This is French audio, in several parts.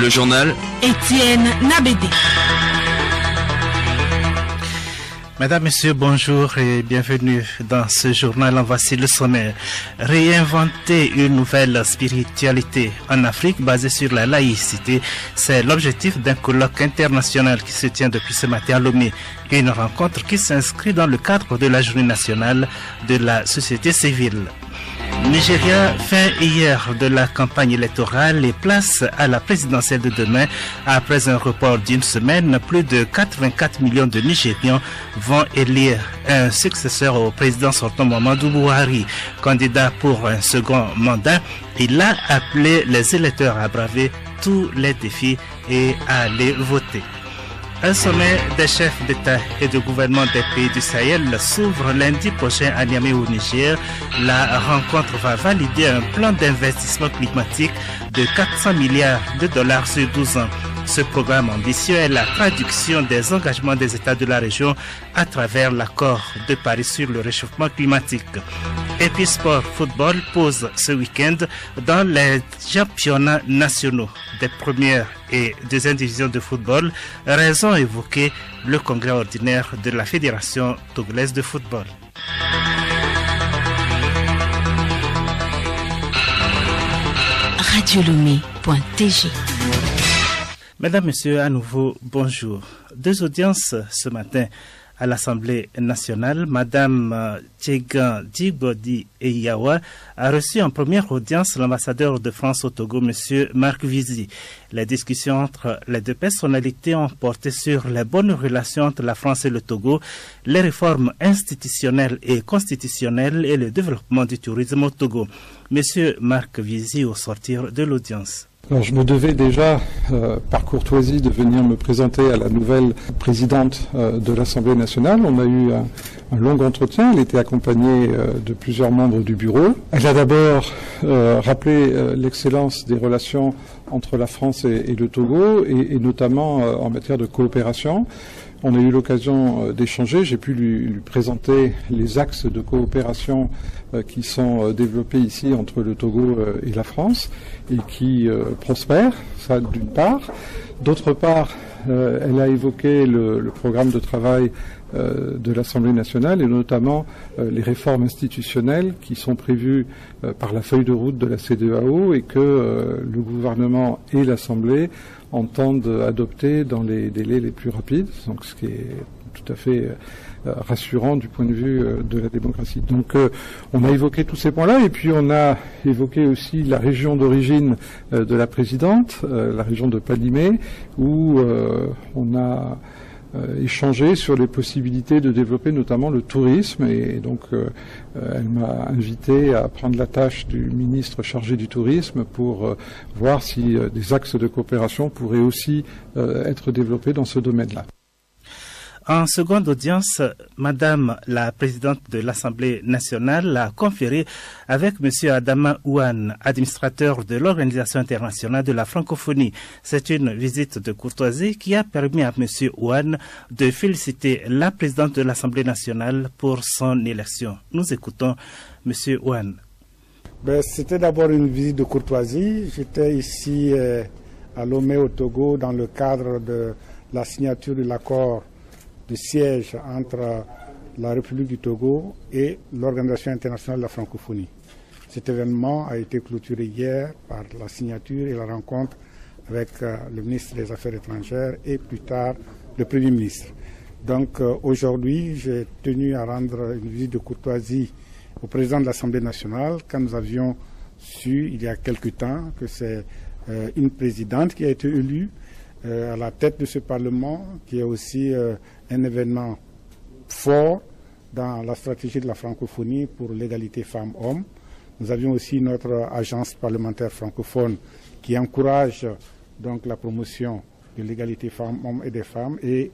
Le journal Étienne Nabédé. Mesdames, Messieurs, bonjour et bienvenue dans ce journal. En voici le sommaire. Réinventer une nouvelle spiritualité en Afrique basée sur la laïcité, c'est l'objectif d'un colloque international qui se tient depuis ce matin à Lomé. Une rencontre qui s'inscrit dans le cadre de la Journée nationale de la société civile. Nigeria, fin hier de la campagne électorale et place à la présidentielle de demain. Après un report d'une semaine, plus de 84 millions de Nigérians vont élire un successeur au président sortant Muhammadu Buhari. Candidat pour un second mandat, il a appelé les électeurs à braver tous les défis et à aller voter. Un sommet des chefs d'État et de gouvernement des pays du Sahel s'ouvre lundi prochain à Niamey au Niger. La rencontre va valider un plan d'investissement climatique de 400 milliards de dollars sur 12 ans. Ce programme ambitieux est la traduction des engagements des États de la région à travers l'accord de Paris sur le réchauffement climatique. Et puis sport, football pose ce week-end dans les championnats nationaux des premières et deuxième divisions de football. Raison évoquée, le congrès ordinaire de la Fédération togolaise de football. Radiolomé.tg. Mesdames, Messieurs, à nouveau, bonjour. Deux audiences ce matin à l'Assemblée nationale. Madame Tchegan Djibodi Eyawa a reçu en première audience l'ambassadeur de France au Togo, Monsieur Marc Vizy. Les discussions entre les deux personnalités ont porté sur les bonnes relations entre la France et le Togo, les réformes institutionnelles et constitutionnelles et le développement du tourisme au Togo. Monsieur Marc Vizy au sortir de l'audience. Alors, je me devais déjà, par courtoisie, de venir me présenter à la nouvelle présidente de l'Assemblée nationale. On a eu un long entretien. Elle était accompagnée de plusieurs membres du bureau. Elle a d'abord rappelé l'excellence des relations entre la France et le Togo, et notamment en matière de coopération. On a eu l'occasion d'échanger. J'ai pu lui présenter les axes de coopération qui sont développés ici entre le Togo et la France et qui prospèrent, ça d'une part. D'autre part, elle a évoqué le programme de travail de l'Assemblée nationale et notamment les réformes institutionnelles qui sont prévues par la feuille de route de la CEDEAO et que le gouvernement et l'Assemblée entendent adopter dans les délais les plus rapides, donc ce qui est tout à fait rassurant du point de vue de la démocratie. Donc on a évoqué tous ces points-là et puis on a évoqué aussi la région d'origine de la présidente, la région de Palimé, où on a échanger sur les possibilités de développer notamment le tourisme et donc elle m'a invité à prendre la tâche du ministre chargé du tourisme pour voir si des axes de coopération pourraient aussi être développés dans ce domaine-là. En seconde audience, Madame la présidente de l'Assemblée nationale a conféré avec Monsieur Adama Ouane, administrateur de l'Organisation internationale de la francophonie. C'est une visite de courtoisie qui a permis à Monsieur Ouane de féliciter la présidente de l'Assemblée nationale pour son élection. Nous écoutons Monsieur Ouane. C'était d'abord une visite de courtoisie. J'étais ici à Lomé au Togo dans le cadre de la signature de l'accord de siège entre la République du Togo et l'Organisation internationale de la francophonie. Cet événement a été clôturé hier par la signature et la rencontre avec le ministre des Affaires étrangères et plus tard le Premier ministre. Donc aujourd'hui, j'ai tenu à rendre une visite de courtoisie au président de l'Assemblée nationale quand nous avions su il y a quelque temps que c'est une présidente qui a été élue à la tête de ce Parlement, qui est aussi un événement fort dans la stratégie de la francophonie pour l'égalité femmes-hommes. Nous avions aussi notre agence parlementaire francophone qui encourage donc la promotion de l'égalité femmes-hommes et des femmes. Et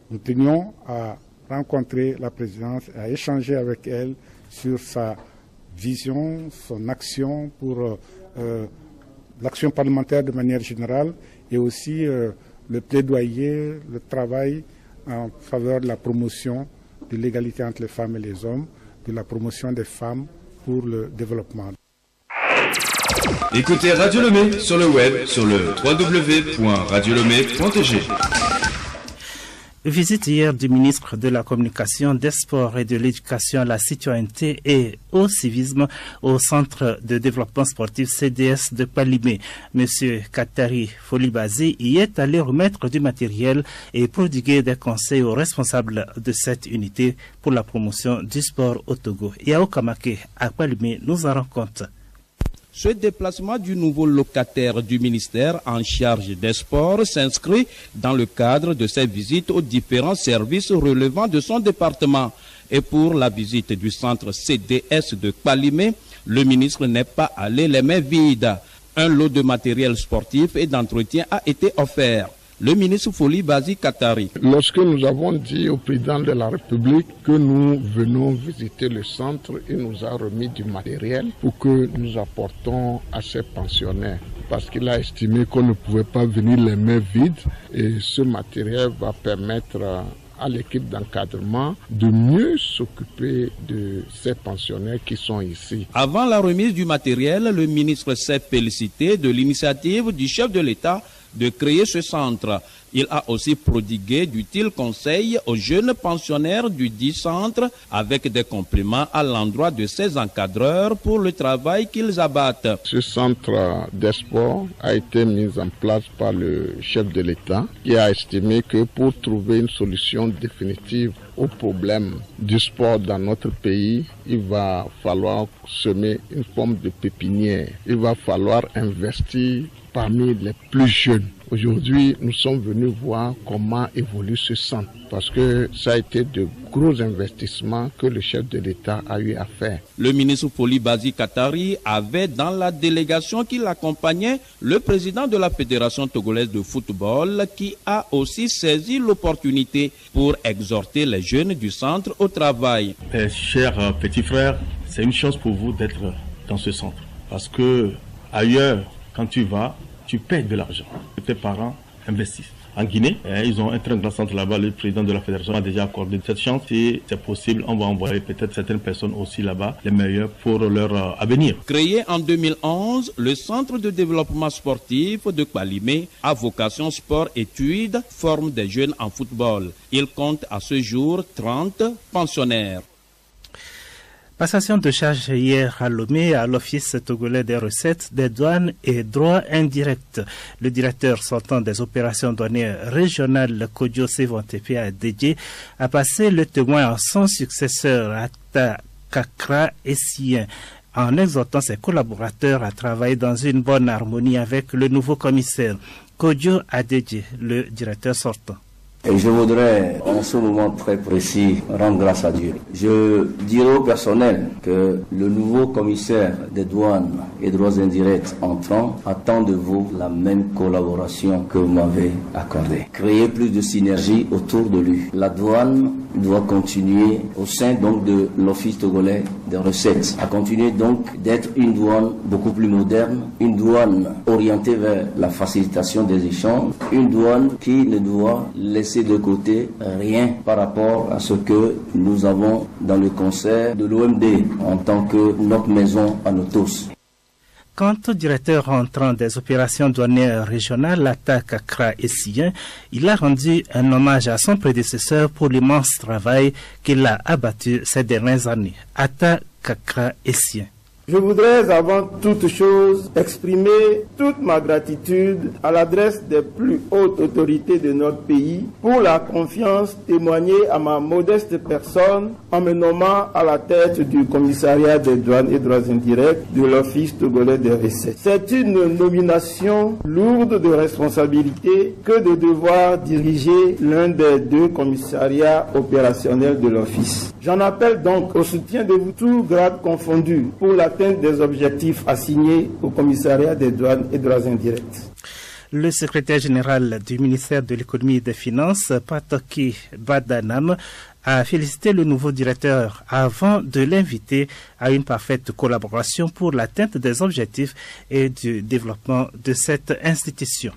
nous tenions à rencontrer la présidente, à échanger avec elle sur sa vision, son action pour l'action parlementaire de manière générale et aussi le plaidoyer, le travail en faveur de la promotion de l'égalité entre les femmes et les hommes, de la promotion des femmes pour le développement. Écoutez Radio Lomé sur le web sur le www.radiolomé.tg. Visite hier du ministre de la Communication, des Sports et de l'Éducation à la citoyenneté et au civisme au Centre de développement sportif CDS de Palimé. Monsieur Katari Folibazi y est allé remettre du matériel et prodiguer des conseils aux responsables de cette unité pour la promotion du sport au Togo. Yao Kamake à Palimé nous en rend compte. Ce déplacement du nouveau locataire du ministère en charge des sports s'inscrit dans le cadre de ses visites aux différents services relevant de son département. Et pour la visite du centre CDS de Palimé, le ministre n'est pas allé les mains vides. Un lot de matériel sportif et d'entretien a été offert. Le ministre Folibazi Katari. Lorsque nous avons dit au président de la République que nous venons visiter le centre, il nous a remis du matériel pour que nous apportons à ces pensionnaires. Parce qu'il a estimé qu'on ne pouvait pas venir les mains vides et ce matériel va permettre à l'équipe d'encadrement de mieux s'occuper de ces pensionnaires qui sont ici. Avant la remise du matériel, le ministre s'est félicité de l'initiative du chef de l'État de créer ce centre. Il a aussi prodigué d'utiles conseils aux jeunes pensionnaires du dit centre avec des compliments à l'endroit de ses encadreurs pour le travail qu'ils abattent. Ce centre des sports a été mis en place par le chef de l'État qui a estimé que pour trouver une solution définitive au problème du sport dans notre pays, il va falloir semer une forme de pépinière. Il va falloir investir parmi les plus jeunes. Aujourd'hui, nous sommes venus voir comment évolue ce centre parce que ça a été de gros investissements que le chef de l'État a eu à faire. Le ministre Folibazi Katari avait dans la délégation qui l'accompagnait le président de la Fédération togolaise de football qui a aussi saisi l'opportunité pour exhorter les jeunes du centre au travail. Chers petits frères, c'est une chance pour vous d'être dans ce centre parce que ailleurs, quand tu vas, tu payes de l'argent. Tes parents investissent. En Guinée, ils ont un très grand centre là-bas. Le président de la fédération a déjà accordé cette chance. Si c'est possible, on va envoyer peut-être certaines personnes aussi là-bas, les meilleurs pour leur avenir. Créé en 2011, le centre de développement sportif de Palimé à vocation sport-études forme des jeunes en football. Il compte à ce jour 30 pensionnaires. Passation de charge hier à Lomé à l'Office togolais des recettes, des douanes et droits indirects. Le directeur sortant des opérations douanières régionales, Kodjo Sevantepe Adedje, a passé le témoin à son successeur, Ata Kakra Essien, en exhortant ses collaborateurs à travailler dans une bonne harmonie avec le nouveau commissaire. Kodjo Adedje, le directeur sortant. Et je voudrais, en ce moment très précis, rendre grâce à Dieu. Je dirai au personnel que le nouveau commissaire des douanes et droits indirects entrant attend de vous la même collaboration que vous m'avez accordée. Créer plus de synergie autour de lui. La douane doit continuer au sein donc de l'Office togolais des recettes, à continuer donc d'être une douane beaucoup plus moderne, une douane orientée vers la facilitation des échanges, une douane qui ne doit laisser de côté rien par rapport à ce que nous avons dans le concert de l'OMD en tant que notre maison à nous tous. Quant au directeur entrant des opérations douanières régionales, Ata Kakra Essien, il a rendu un hommage à son prédécesseur pour l'immense travail qu'il a abattu ces dernières années. Ata Kakra Essien. Je voudrais avant toute chose exprimer toute ma gratitude à l'adresse des plus hautes autorités de notre pays pour la confiance témoignée à ma modeste personne en me nommant à la tête du commissariat des douanes et droits indirects de l'Office togolais des recettes. C'est une nomination lourde de responsabilité que de devoir diriger l'un des deux commissariats opérationnels de l'Office. J'en appelle donc au soutien de vous tous grades confondus pour l'atteinte des objectifs assignés au commissariat des douanes et droits indirects. Le secrétaire général du ministère de l'économie et des finances, Patoki Badanam, a félicité le nouveau directeur avant de l'inviter à une parfaite collaboration pour l'atteinte des objectifs et du développement de cette institution.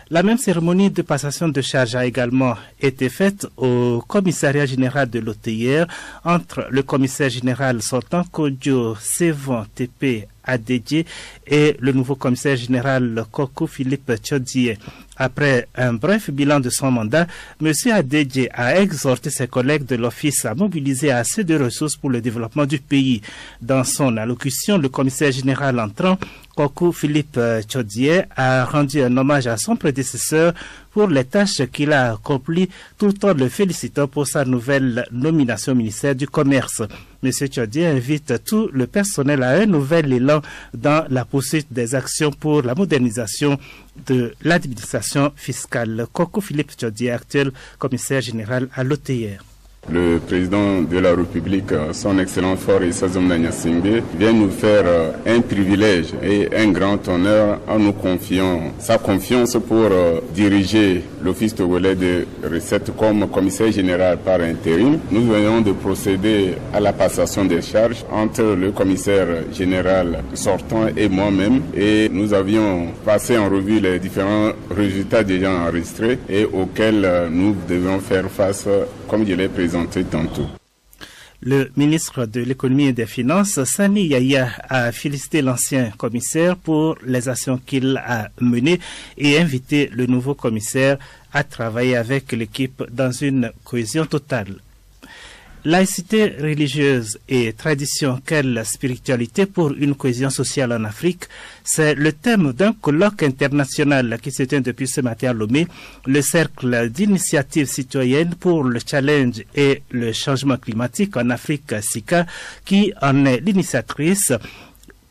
La même cérémonie de passation de charge a également été faite au commissariat général de l'OTIR entre le commissaire général sortant Kodjo Sevantepe Adedje et le nouveau commissaire général Koko Philippe Tchodié. Après un bref bilan de son mandat, M. Adedje a exhorté ses collègues de l'office à mobiliser assez de ressources pour le développement du pays. Dans son allocution, le commissaire général entrant, Koko Philippe Tchodié, a rendu un hommage à son prédécesseur pour les tâches qu'il a accomplies, tout en le félicitant pour sa nouvelle nomination au ministère du Commerce. M. Tchodié invite tout le personnel à un nouvel élan dans la poursuite des actions pour la modernisation de l'administration fiscale. Koko Philippe Tchodié, actuel commissaire général à l'OTR. Le président de la République, son excellent Faure Issa-Zomna Gnassingbé, vient nous faire un privilège et un grand honneur en nous confiant sa confiance pour diriger l'Office togolais de recettes comme commissaire général par intérim. Nous venons de procéder à la passation des charges entre le commissaire général sortant et moi-même, et nous avions passé en revue les différents résultats déjà enregistrés et auxquels nous devions faire face, comme je l'ai présenté tantôt. Le ministre de l'économie et des finances, Sani Yaya, a félicité l'ancien commissaire pour les actions qu'il a menées et invité le nouveau commissaire à travailler avec l'équipe dans une cohésion totale. Laïcité religieuse et tradition, quelle spiritualité pour une cohésion sociale en Afrique? C'est le thème d'un colloque international qui se tient depuis ce matin à Lomé, le cercle d'initiatives citoyennes pour le challenge et le changement climatique en Afrique, SICA, qui en est l'initiatrice.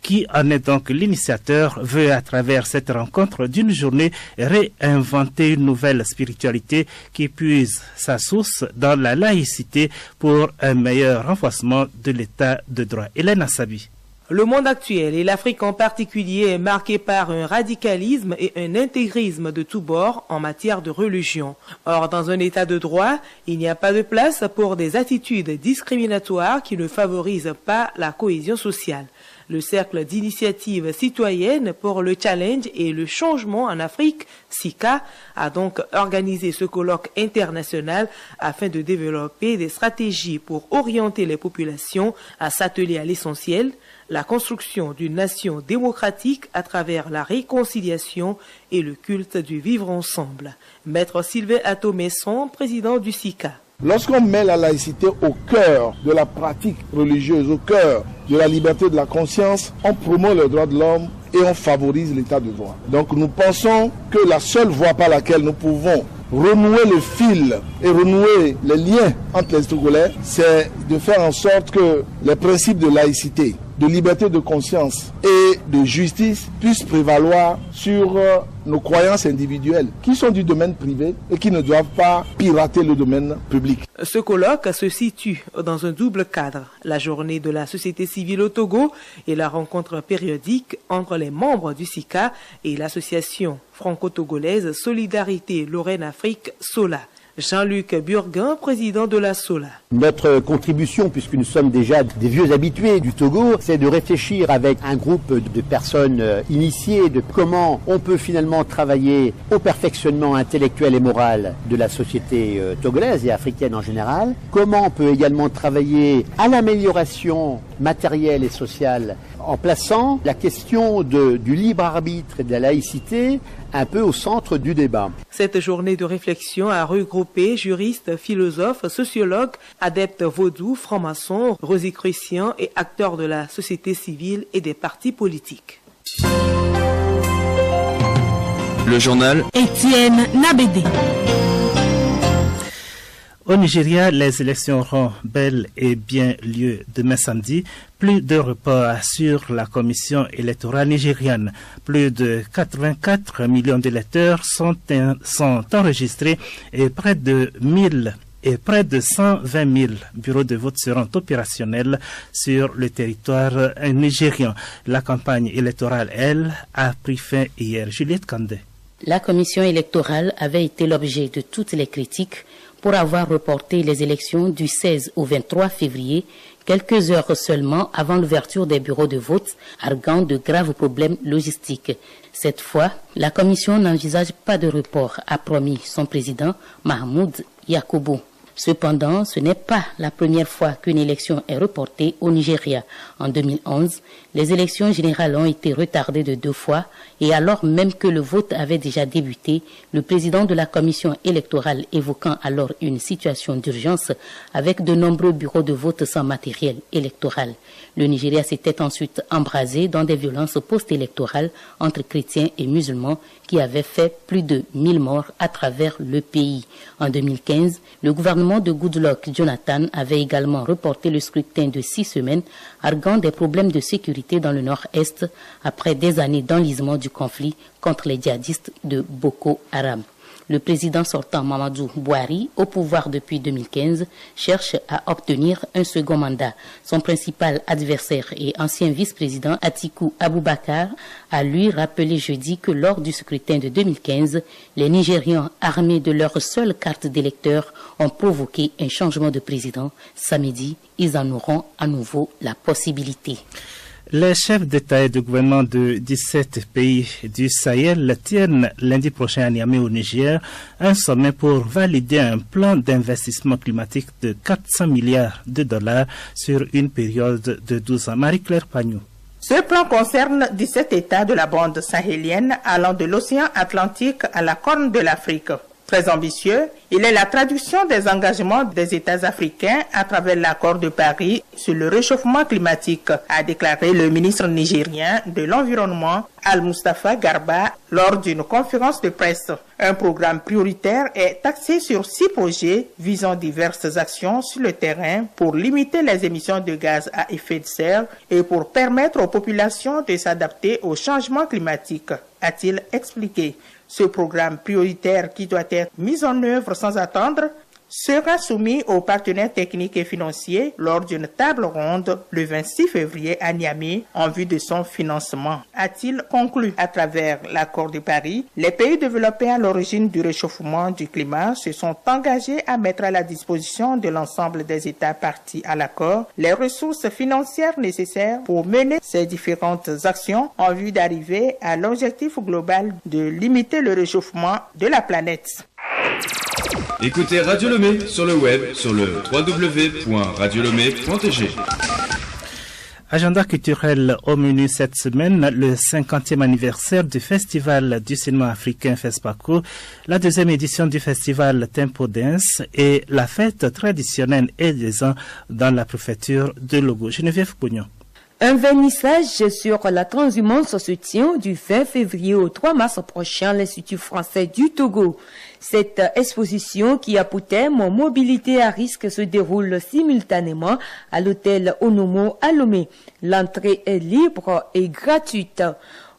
Qui en est donc l'initiateur, veut à travers cette rencontre d'une journée réinventer une nouvelle spiritualité qui puise sa source dans la laïcité pour un meilleur renforcement de l'état de droit. Hélène Assabi. Le monde actuel et l'Afrique en particulier est marqué par un radicalisme et un intégrisme de tous bords en matière de religion. Or, dans un état de droit, il n'y a pas de place pour des attitudes discriminatoires qui ne favorisent pas la cohésion sociale. Le cercle d'initiatives citoyennes pour le challenge et le changement en Afrique, SICA, a donc organisé ce colloque international afin de développer des stratégies pour orienter les populations à s'atteler à l'essentiel, la construction d'une nation démocratique à travers la réconciliation et le culte du vivre ensemble. Maître Sylvain Atto-Messon, président du SICA. Lorsqu'on met la laïcité au cœur de la pratique religieuse, au cœur de la liberté de la conscience, on promeut les droits de l'homme et on favorise l'état de droit. Donc nous pensons que la seule voie par laquelle nous pouvons renouer le fil et renouer les liens entre les Togolais, c'est de faire en sorte que les principes de laïcité, de liberté de conscience et de justice puissent prévaloir sur nos croyances individuelles qui sont du domaine privé et qui ne doivent pas pirater le domaine public. Ce colloque se situe dans un double cadre, la journée de la société civile au Togo et la rencontre périodique entre les membres du SICA et l'association franco-togolaise Solidarité Lorraine-Afrique SOLA. Jean-Luc Burguin, président de la SOLA. Notre contribution, puisque nous sommes déjà des vieux habitués du Togo, c'est de réfléchir avec un groupe de personnes initiées de comment on peut finalement travailler au perfectionnement intellectuel et moral de la société togolaise et africaine en général, comment on peut également travailler à l'amélioration matérielle et sociale en plaçant la question du libre arbitre et de la laïcité un peu au centre du débat. Cette journée de réflexion a regroupé juristes, philosophes, sociologues, adeptes vaudous, francs-maçons, rosicruciens et acteurs de la société civile et des partis politiques. Le journal Étienne Nabédé. Au Nigeria, les élections auront bel et bien lieu demain samedi. Plus de reports sur la commission électorale nigériane. Plus de 84 millions d'électeurs sont enregistrés et près de 120 000 bureaux de vote seront opérationnels sur le territoire nigérian. La campagne électorale, elle, a pris fin hier. Juliette Kandé. La commission électorale avait été l'objet de toutes les critiques pour avoir reporté les élections du 16 au 23 février, quelques heures seulement avant l'ouverture des bureaux de vote, arguant de graves problèmes logistiques. Cette fois, la commission n'envisage pas de report, a promis son président Mahmoud Yakubu. Cependant, ce n'est pas la première fois qu'une élection est reportée au Nigeria. En 2011, les élections générales ont été retardées de 2 fois et alors même que le vote avait déjà débuté, le président de la commission électorale évoquant alors une situation d'urgence avec de nombreux bureaux de vote sans matériel électoral. Le Nigeria s'était ensuite embrasé dans des violences post-électorales entre chrétiens et musulmans qui avaient fait plus de 1000 morts à travers le pays. En 2015, le gouvernement de Goodluck Jonathan avait également reporté le scrutin de 6 semaines, arguant des problèmes de sécurité dans le nord-est après des années d'enlisement du conflit contre les djihadistes de Boko Haram. Le président sortant Mamadou Bouhari, au pouvoir depuis 2015, cherche à obtenir un second mandat. Son principal adversaire et ancien vice-président Atiku Abubakar a lui rappelé jeudi que lors du scrutin de 2015, les Nigérians armés de leur seule carte d'électeur ont provoqué un changement de président. Samedi, ils en auront à nouveau la possibilité. Les chefs d'État et de gouvernement de 17 pays du Sahel tiennent lundi prochain à Niamey au Niger un sommet pour valider un plan d'investissement climatique de 400 milliards de dollars sur une période de 12 ans. Marie-Claire Pagnou. Ce plan concerne 17 États de la bande sahélienne allant de l'océan Atlantique à la Corne de l'Afrique. Très ambitieux, il est la traduction des engagements des États africains à travers l'accord de Paris sur le réchauffement climatique, a déclaré le ministre nigérien de l'Environnement, Al-Mustafa Garba, lors d'une conférence de presse. Un programme prioritaire est axé sur 6 projets visant diverses actions sur le terrain pour limiter les émissions de gaz à effet de serre et pour permettre aux populations de s'adapter au changement climatique, a-t-il expliqué. Ce programme prioritaire qui doit être mis en œuvre sans attendre sera soumis aux partenaires techniques et financiers lors d'une table ronde le 26 février à Niamey en vue de son financement, a-t-il conclu. À travers l'accord de Paris, les pays développés à l'origine du réchauffement du climat se sont engagés à mettre à la disposition de l'ensemble des États partis à l'accord les ressources financières nécessaires pour mener ces différentes actions en vue d'arriver à l'objectif global de limiter le réchauffement de la planète. Écoutez Radio Lomé sur le web sur le www.radiolomé.tg. Agenda culturel au menu cette semaine, le 50e anniversaire du Festival du cinéma africain FESPACO, la 2e édition du festival Tempo Dance et la fête traditionnelle et des ans dans la préfecture de Logo. Geneviève Pognon. Un vernissage sur la transhumance se tient du 20 février au 3 mars prochain à l'Institut français du Togo. Cette exposition qui a pour thème mobilité à risque se déroule simultanément à l'hôtel Onomo à Lomé. L'entrée est libre et gratuite.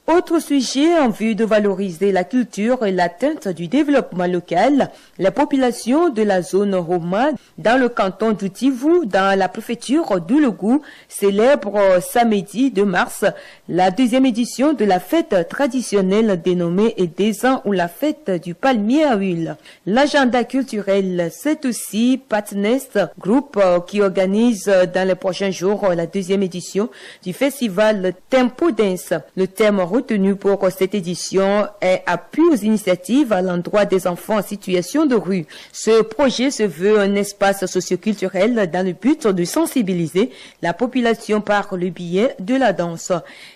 Autre sujet en vue de valoriser la culture et l'atteinte du développement local, la population de la zone Roma dans le canton d'Outivou, dans la préfecture du Logou, célèbre samedi 2 mars la 2e édition de la fête traditionnelle dénommée des ans ou la fête du palmier à huile. L'agenda culturel, c'est aussi Patnest Group qui organise dans les prochains jours la 2e édition du festival Tempo Dance. Le thème retenu pour cette édition est appui aux initiatives à l'endroit des enfants en situation de rue. Ce projet se veut un espace socioculturel dans le but de sensibiliser la population par le biais de la danse.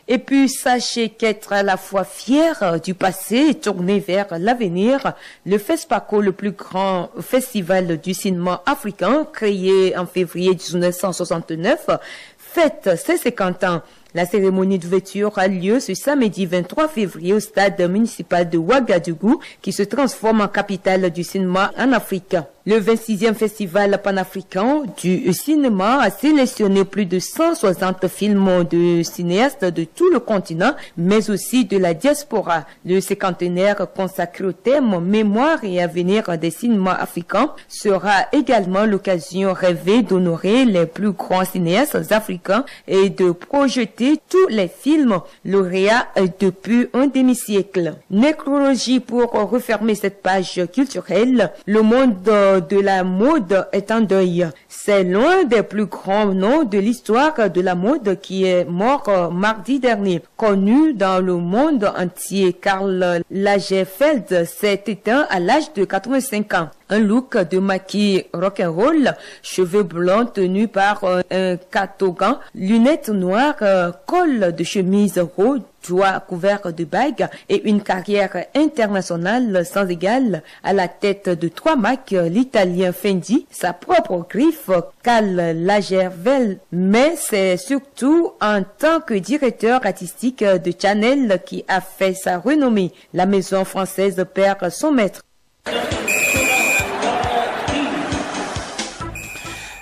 Et puis, sachez qu'être à la fois fier du passé et tourné vers l'avenir, le FESPACO, le plus grand festival du cinéma africain, créé en février 1969, fête ses 50 ans. La cérémonie d'ouverture a lieu ce samedi 23 février au stade municipal de Ouagadougou qui se transforme en capitale du cinéma en Afrique. Le 26e festival panafricain du cinéma a sélectionné plus de 160 films de cinéastes de tout le continent, mais aussi de la diaspora. Le cinquantenaire consacré au thème mémoire et avenir des cinémas africains sera également l'occasion rêvée d'honorer les plus grands cinéastes africains et de projeter tous les films lauréats depuis un demi-siècle. Nécrologie pour refermer cette page culturelle. Le monde de la mode est en deuil. C'est l'un des plus grands noms de l'histoire de la mode qui est mort mardi dernier. Connu dans le monde entier, Karl Lagerfeld s'est éteint à l'âge de 85 ans. Un look de maquis rock'n'roll, cheveux blonds tenus par un catogan, lunettes noires, col de chemise rose, doigts couverts de bagues et une carrière internationale sans égale. À la tête de 3 marques, l'italien Fendi, sa propre griffe, Karl Lagerfeld, mais c'est surtout en tant que directeur artistique de Chanel qui a fait sa renommée. La maison française perd son maître.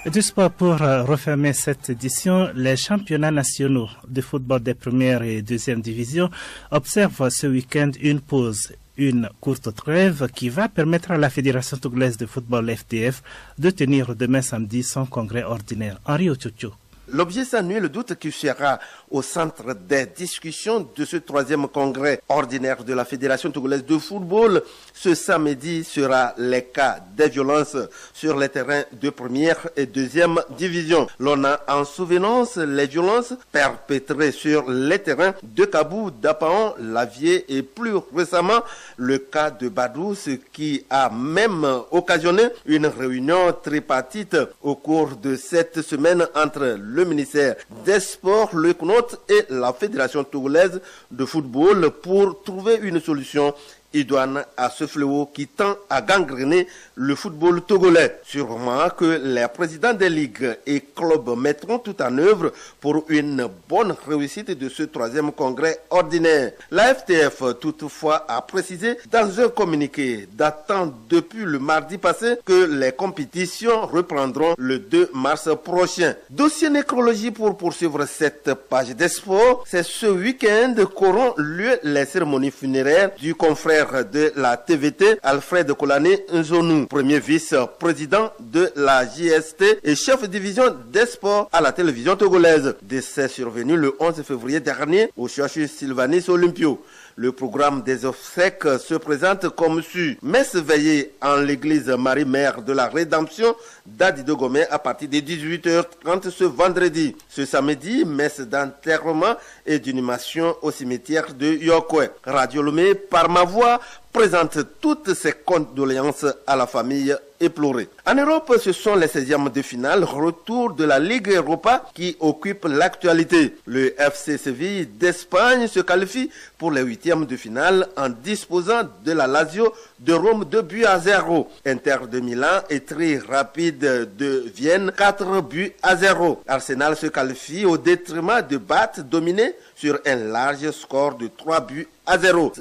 Du sport pour refermer cette édition, les championnats nationaux de football des premières et deuxième divisions observent ce week-end une pause, une courte trêve qui va permettre à la Fédération togolaise de football FTF de tenir demain samedi son congrès ordinaire. Henri Ochocho. L'objet sans nul doute qui sera au centre des discussions de ce 3e congrès ordinaire de la Fédération togolaise de football ce samedi sera les cas des violences sur les terrains de première et deuxième division. L'on a en souvenance les violences perpétrées sur les terrains de Kabou, d'Apaon, Lavier et plus récemment le cas de Badou, ce qui a même occasionné une réunion tripartite au cours de cette semaine entre le ministère des Sports, le CNOT et la Fédération togolaise de football pour trouver une solution idoine à ce fléau qui tend à gangréner le football togolais. Sûrement que les présidents des ligues et clubs mettront tout en œuvre pour une bonne réussite de ce 3e congrès ordinaire. La FTF toutefois a précisé dans un communiqué datant depuis le mardi passé que les compétitions reprendront le 2 mars prochain. Dossier nécrologie pour poursuivre cette page des sports, c'est ce week-end qu'auront lieu les cérémonies funéraires du confrère de la TVT, Alfred Kolane Nzonou, premier vice-président de la JST et chef de division des sports à la télévision togolaise. Décès survenu le 11 février dernier au CHU Sylvanis Olympio. Le programme des obsèques se présente comme suit. Messe veillée en l'église Marie-Mère de la Rédemption d'Adido Gomé à partir de 18h30 ce vendredi. Ce samedi, messe d'enterrement et d'inhumation au cimetière de Yokwe. Radio Lomé, par ma voix, présente toutes ses condoléances à la famille éplorée. En Europe, ce sont les 16e de finale, retour de la Ligue Europa qui occupe l'actualité. Le FC Séville d'Espagne se qualifie pour les 8e de finale en disposant de la Lazio de Rome 2-0. Inter de Milan et Tri Rapide de Vienne 4-0. Arsenal se qualifie au détriment de Bath dominé sur un large score de 3-0.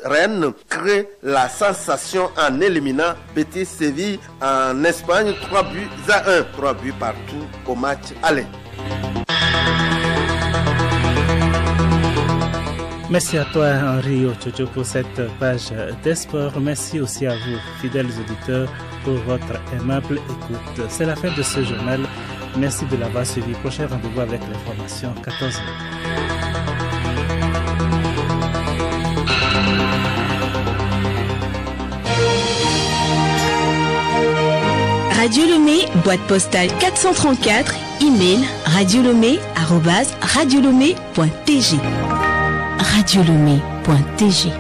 Rennes crée la sensation en éliminant Betis Séville en Espagne 3-1. 3 buts partout au match aller. Merci à toi Henri Ochocho pour cette page des sports. Merci aussi à vous, fidèles auditeurs, pour votre aimable écoute. C'est la fin de ce journal. Merci de l'avoir suivi. Prochain rendez-vous avec l'information 14h. Radio Lomé, boîte postale 434, email radiolomé@radiolomé.tg. radiolomé.tg